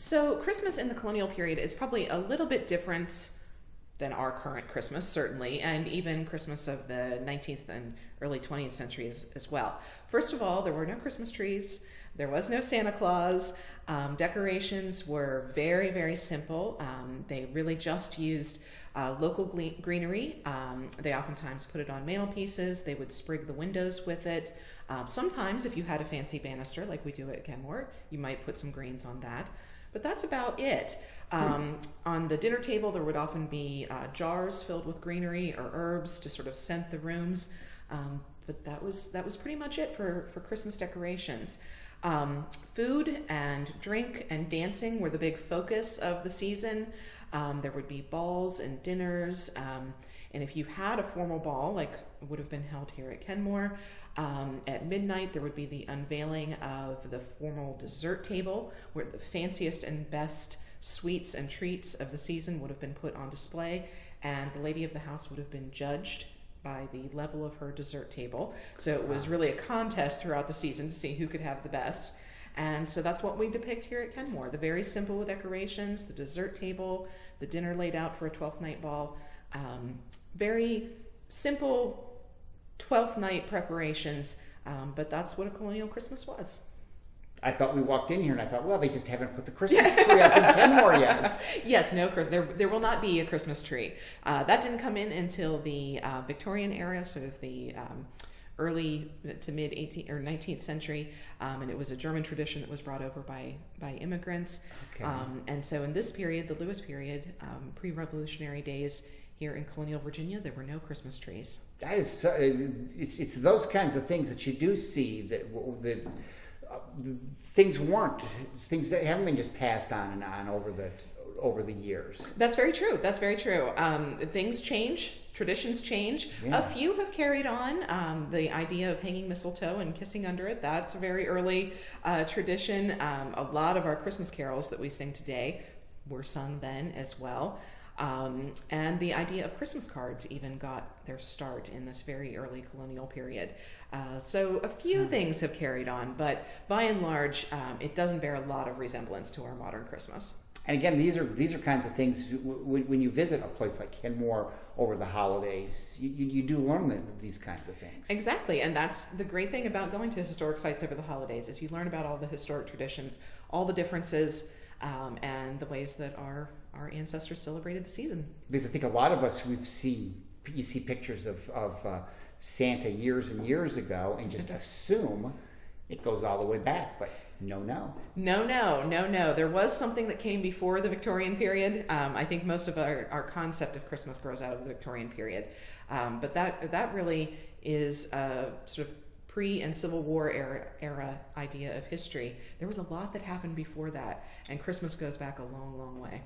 So Christmas in the colonial period is probably a little bit different than our current Christmas, certainly, and even Christmas of the 19th and early 20th centuries as well. First of all, there were no Christmas trees. There was no Santa Claus. Decorations were very, very simple. They really just used local greenery. They oftentimes put it on mantelpieces. They would sprig the windows with it. Sometimes, if you had a fancy banister like we do at Kenmore, you might put some greens on that. But that's about it. On the dinner table, there would often be jars filled with greenery or herbs to sort of scent the rooms. But that was pretty much it for Christmas decorations. Food and drink and dancing were the big focus of the season. There would be balls and dinners. And if you had a formal ball, like would have been held here at Kenmore, at midnight there would be the unveiling of the formal dessert table, where the fanciest and best sweets and treats of the season would have been put on display, and the lady of the house would have been judged by the level of her dessert table. So it was really a contest throughout the season to see who could have the best. And so that's what we depict here at Kenmore. The very simple decorations, the dessert table, the dinner laid out for a 12th night ball. Very simple 12th night preparations, but that's what a colonial Christmas was. I thought we walked in here and I thought, well, they just haven't put the Christmas tree up in Kenmore yet. Yes, no, there will not be a Christmas tree. That didn't come in until the Victorian era, sort of the early to mid 18th or 19th century, and it was a German tradition that was brought over by immigrants. Okay. And so in this period, the Lewis period, pre-revolutionary days here in colonial Virginia, there were no Christmas trees. That is so, it's those kinds of things that you do see that things that haven't been just passed on and on over the years. That's very true. That's very true. Things change. Traditions change. Yeah. A few have carried on. The idea of hanging mistletoe and kissing under it, that's a very early tradition. A lot of our Christmas carols that we sing today were sung then as well. And the idea of Christmas cards even got their start in this very early colonial period. So a few things have carried on, but by and large, it doesn't bear a lot of resemblance to our modern Christmas. And again, these are kinds of things, when you visit a place like Kenmore over the holidays, you do learn these kinds of things. Exactly, and that's the great thing about going to historic sites over the holidays, is you learn about all the historic traditions, all the differences, and the ways that our ancestors celebrated the season. Because I think a lot of us, you see pictures of Santa years and years ago and just assume it goes all the way back, but no. There was something that came before the Victorian period. I think most of our concept of Christmas grows out of the Victorian period. But that really is a sort of pre- and Civil War era idea of history. There was a lot that happened before that, and Christmas goes back a long, long way.